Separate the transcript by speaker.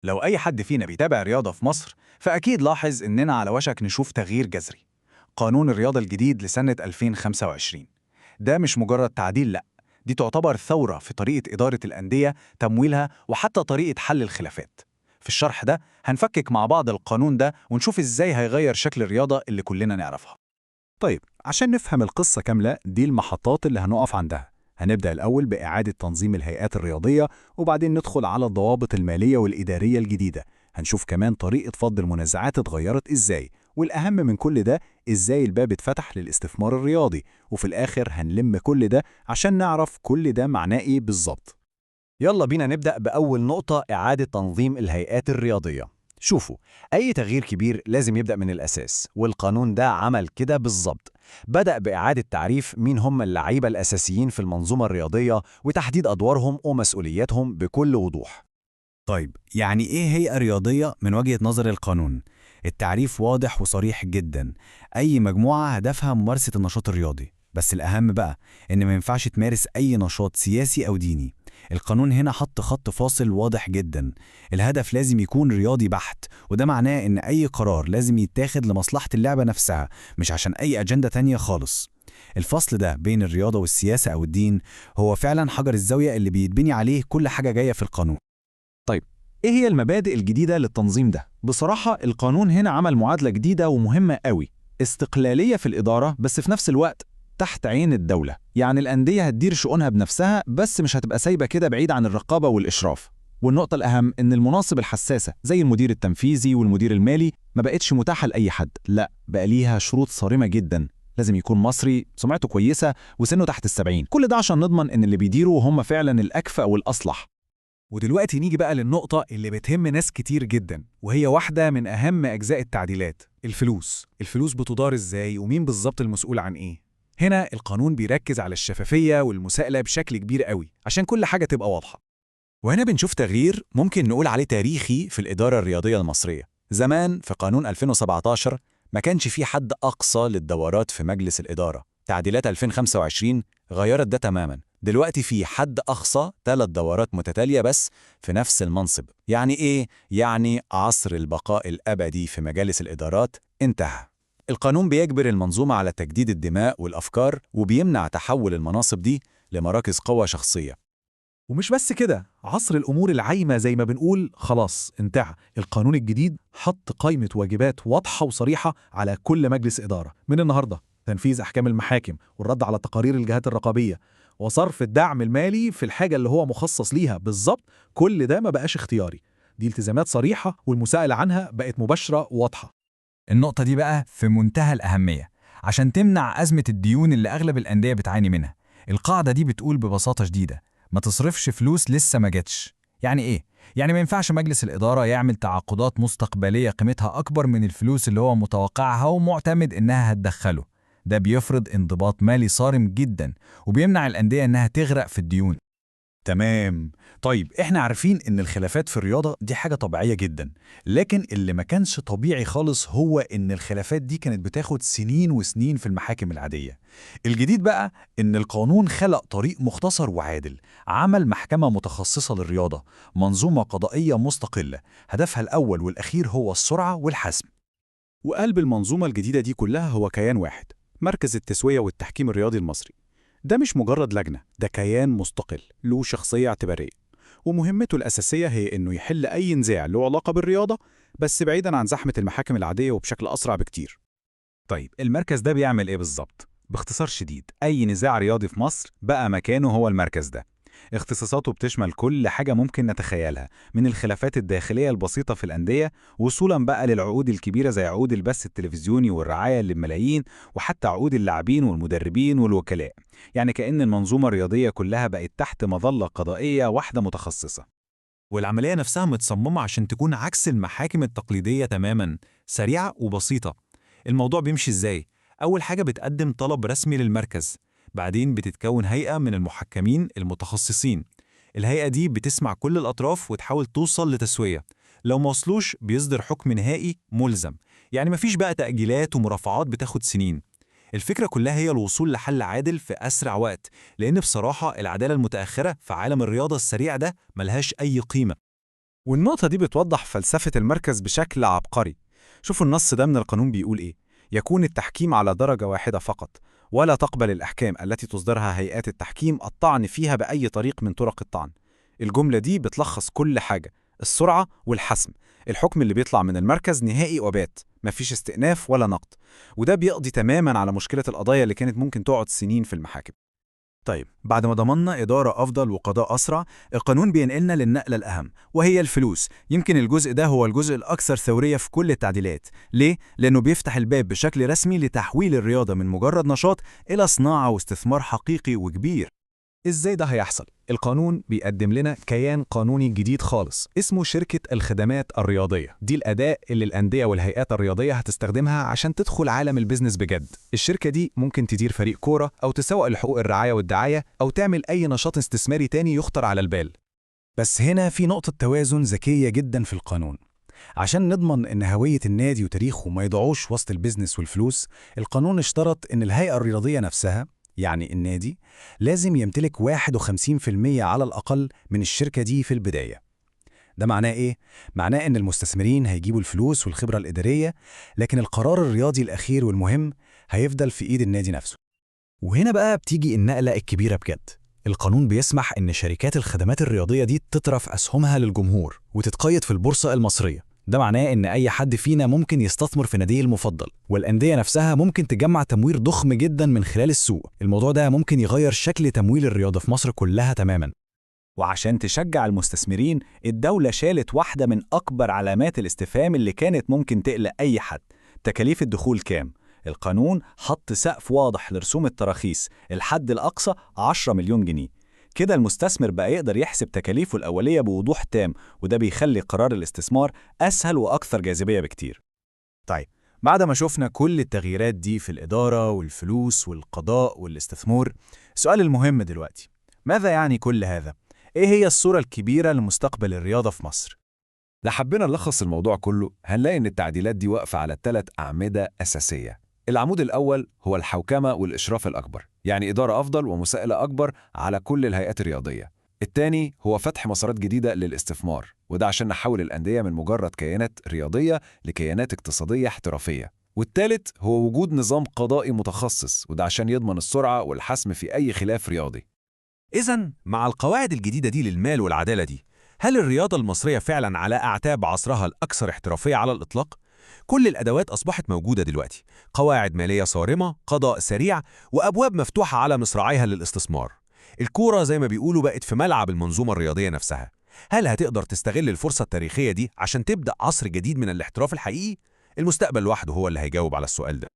Speaker 1: لو أي حد فينا بيتابع رياضة في مصر فأكيد لاحظ إننا على وشك نشوف تغيير جذري. قانون الرياضة الجديد لسنة 2025 ده مش مجرد تعديل، لأ، دي تعتبر ثورة في طريقة إدارة الأندية، تمويلها، وحتى طريقة حل الخلافات. في الشرح ده هنفكك مع بعض القانون ده ونشوف إزاي هيغير شكل الرياضة اللي كلنا نعرفها.
Speaker 2: طيب، عشان نفهم القصة كاملة دي المحطات اللي هنقف عندها. هنبدأ الأول بإعادة تنظيم الهيئات الرياضية، وبعدين ندخل على الضوابط المالية والإدارية الجديدة. هنشوف كمان طريقة فض المنازعات اتغيرت إزاي، والأهم من كل ده إزاي الباب اتفتح للاستثمار الرياضي. وفي الآخر هنلم كل ده عشان نعرف كل ده معناه إيه بالظبط.
Speaker 3: يلا بينا نبدأ بأول نقطة: إعادة تنظيم الهيئات الرياضية. شوفوا، أي تغيير كبير لازم يبدأ من الأساس، والقانون ده عمل كده بالظبط. بدأ بإعادة تعريف مين هم اللعيبة الأساسيين في المنظومة الرياضية، وتحديد أدوارهم ومسؤولياتهم بكل وضوح.
Speaker 4: طيب، يعني إيه هيئة رياضية من وجهة نظر القانون؟ التعريف واضح وصريح جدا: أي مجموعة هدفها ممارسة النشاط الرياضي. بس الأهم بقى إن ما ينفعش تمارس أي نشاط سياسي أو ديني. القانون هنا حط خط فاصل واضح جدا: الهدف لازم يكون رياضي بحت، وده معناه إن أي قرار لازم يتاخد لمصلحة اللعبة نفسها، مش عشان أي أجندة تانية خالص. الفصل ده بين الرياضة والسياسة أو الدين هو فعلا حجر الزاوية اللي بيتبني عليه كل حاجة جاية في القانون.
Speaker 2: طيب، إيه هي المبادئ الجديدة للتنظيم ده؟ بصراحة القانون هنا عمل معادلة جديدة ومهمة قوي: استقلالية في الإدارة بس في نفس الوقت تحت عين الدولة. يعني الأندية هتدير شؤونها بنفسها، بس مش هتبقى سايبة كده بعيد عن الرقابة والإشراف. والنقطة الأهم إن المناصب الحساسة زي المدير التنفيذي والمدير المالي ما بقتش متاحة لأي حد، لا، بقى ليها شروط صارمة جدا: لازم يكون مصري، سمعته كويسة، وسنه تحت ال70. كل ده عشان نضمن إن اللي بيديروا هم فعلا الأكفأ والأصلح.
Speaker 1: ودلوقتي نيجي بقى للنقطة اللي بتهم ناس كتير جدا، وهي واحدة من أهم أجزاء التعديلات: الفلوس. الفلوس بتدار إزاي ومين بالظبط المسؤول عن إيه؟ هنا القانون بيركز على الشفافية والمساءلة بشكل كبير قوي عشان كل حاجة تبقى واضحة.
Speaker 3: وهنا بنشوف تغيير ممكن نقول عليه تاريخي في الإدارة الرياضية المصرية. زمان في قانون 2017 ما كانش في حد أقصى للدورات في مجلس الإدارة. تعديلات 2025 غيرت ده تماما. دلوقتي في حد أقصى 3 دورات متتالية بس في نفس المنصب. يعني إيه؟ يعني عصر البقاء الأبدي في مجالس الإدارات انتهى. القانون بيجبر المنظومة على تجديد الدماء والأفكار، وبيمنع تحول المناصب دي لمراكز قوة شخصية.
Speaker 1: ومش بس كده، عصر الأمور العايمة زي ما بنقول خلاص انتهى. القانون الجديد حط قائمة واجبات واضحة وصريحة على كل مجلس إدارة من النهاردة: تنفيذ أحكام المحاكم، والرد على تقارير الجهات الرقابية، وصرف الدعم المالي في الحاجة اللي هو مخصص ليها بالظبط. كل ده ما بقاش اختياري، دي التزامات صريحة، والمساءلة عنها بقت مباشرة وواضحة.
Speaker 4: النقطة دي بقى في منتهى الأهمية عشان تمنع أزمة الديون اللي أغلب الأندية بتعاني منها. القاعدة دي بتقول ببساطة شديدة: ما تصرفش فلوس لسه ما جاتش. يعني إيه؟ يعني ما ينفعش مجلس الإدارة يعمل تعاقدات مستقبلية قيمتها أكبر من الفلوس اللي هو متوقعها ومعتمد إنها هتدخله. ده بيفرض انضباط مالي صارم جدا، وبيمنع الأندية إنها تغرق في الديون.
Speaker 3: تمام. طيب، احنا عارفين ان الخلافات في الرياضة دي حاجة طبيعية جدا، لكن اللي ما كانش طبيعي خالص هو ان الخلافات دي كانت بتاخد سنين وسنين في المحاكم العادية. الجديد بقى ان القانون خلق طريق مختصر وعادل، عمل محكمة متخصصة للرياضة، منظومة قضائية مستقلة هدفها الأول والأخير هو السرعة والحسم.
Speaker 2: وقلب المنظومة الجديدة دي كلها هو كيان واحد: مركز التسوية والتحكيم الرياضي المصري. ده مش مجرد لجنة، ده كيان مستقل له شخصية اعتبارية، ومهمته الأساسية هي إنه يحل أي نزاع له علاقة بالرياضة، بس بعيداً عن زحمة المحاكم العادية وبشكل أسرع بكتير.
Speaker 1: طيب، المركز ده بيعمل إيه بالظبط؟ باختصار شديد، أي نزاع رياضي في مصر بقى مكانه هو المركز ده. اختصاصاته بتشمل كل حاجة ممكن نتخيلها، من الخلافات الداخلية البسيطة في الأندية وصولا بقى للعقود الكبيرة زي عقود البث التلفزيوني والرعاية اللي بملايين، وحتى عقود اللاعبين والمدربين والوكلاء. يعني كأن المنظومة الرياضية كلها بقت تحت مظلة قضائية واحدة متخصصة.
Speaker 3: والعملية نفسها متصممة عشان تكون عكس المحاكم التقليدية تماماً، سريعة وبسيطة. الموضوع بيمشي إزاي؟ أول حاجة بتقدم طلب رسمي للمركز، بعدين بتتكون هيئة من المحكمين المتخصصين. الهيئة دي بتسمع كل الأطراف وتحاول توصل لتسوية. لو ما وصلوش بيصدر حكم نهائي ملزم. يعني مفيش بقى تأجيلات ومرافعات بتاخد سنين. الفكرة كلها هي الوصول لحل عادل في أسرع وقت، لأن بصراحة العدالة المتأخرة في عالم الرياضة السريع ده ملهاش أي قيمة.
Speaker 1: والنقطة دي بتوضح فلسفة المركز بشكل عبقري. شوفوا النص ده من القانون بيقول إيه: يكون التحكيم على درجة واحدة فقط، ولا تقبل الأحكام التي تصدرها هيئات التحكيم الطعن فيها بأي طريق من طرق الطعن. الجملة دي بتلخص كل حاجة: السرعة والحسم. الحكم اللي بيطلع من المركز نهائي وبات، مفيش استئناف ولا نقد. وده بيقضي تماما على مشكلة القضايا اللي كانت ممكن تقعد سنين في المحاكم.
Speaker 2: طيب، بعد ما ضمننا إدارة أفضل وقضاء أسرع، القانون بينقلنا للنقلة الأهم، وهي الفلوس. يمكن الجزء ده هو الجزء الأكثر ثورية في كل التعديلات. ليه؟ لأنه بيفتح الباب بشكل رسمي لتحويل الرياضة من مجرد نشاط إلى صناعة واستثمار حقيقي وكبير. إزاي ده هيحصل؟ القانون بيقدم لنا كيان قانوني جديد خالص اسمه شركة الخدمات الرياضية. دي الأداة اللي الأندية والهيئات الرياضية هتستخدمها عشان تدخل عالم البيزنس بجد. الشركة دي ممكن تدير فريق كورة، أو تسوق لحقوق الرعاية والدعاية، أو تعمل أي نشاط استثماري تاني يخطر على البال. بس هنا في نقطة توازن ذكية جدا في القانون. عشان نضمن إن هوية النادي وتاريخه ما يضيعوش وسط البيزنس والفلوس، القانون اشترط إن الهيئة الرياضية نفسها، يعني النادي، لازم يمتلك 51% على الأقل من الشركة دي في البداية. ده معناه إيه؟ معناه إن المستثمرين هيجيبوا الفلوس والخبرة الإدارية، لكن القرار الرياضي الأخير والمهم هيفضل في إيد النادي نفسه. وهنا بقى بتيجي النقلة الكبيرة بجد. القانون بيسمح إن شركات الخدمات الرياضية دي تطرف أسهمها للجمهور وتتقيد في البورصة المصرية. ده معناه إن أي حد فينا ممكن يستثمر في ناديه المفضل، والأندية نفسها ممكن تجمع تمويل ضخم جدا من خلال السوق. الموضوع ده ممكن يغير شكل تمويل الرياضة في مصر كلها تماما.
Speaker 1: وعشان تشجع المستثمرين، الدولة شالت واحدة من أكبر علامات الاستفهام اللي كانت ممكن تقلق أي حد: تكاليف الدخول كام؟ القانون حط سقف واضح لرسوم التراخيص، الحد الأقصى 10 مليون جنيه. كده المستثمر بقى يقدر يحسب تكاليفه الأولية بوضوح تام، وده بيخلي قرار الاستثمار أسهل وأكثر جاذبية بكتير.
Speaker 2: طيب، بعد ما شفنا كل التغييرات دي في الإدارة والفلوس والقضاء والاستثمار، السؤال المهم دلوقتي: ماذا يعني كل هذا؟ إيه هي الصورة الكبيرة لمستقبل الرياضة في مصر؟
Speaker 5: لو حبينا نلخص الموضوع كله، هنلاقي إن التعديلات دي واقفة على 3 أعمدة أساسية. العمود الأول هو الحوكمة والإشراف الأكبر، يعني إدارة أفضل ومساءلة أكبر على كل الهيئات الرياضية. الثاني هو فتح مسارات جديدة للاستثمار، وده عشان نحول الأندية من مجرد كيانات رياضية لكيانات اقتصادية احترافية. والثالث هو وجود نظام قضائي متخصص، وده عشان يضمن السرعة والحسم في أي خلاف رياضي.
Speaker 6: إذن مع القواعد الجديدة دي للمال والعدالة دي، هل الرياضة المصرية فعلاً على أعتاب عصرها الأكثر احترافية على الإطلاق؟ كل الأدوات أصبحت موجودة دلوقتي: قواعد مالية صارمة، قضاء سريع، وأبواب مفتوحة على مصراعيها للاستثمار. الكورة زي ما بيقولوا بقت في ملعب المنظومة الرياضية نفسها. هل هتقدر تستغل الفرصة التاريخية دي عشان تبدأ عصر جديد من الاحتراف الحقيقي؟ المستقبل لوحده هو اللي هيجاوب على السؤال ده.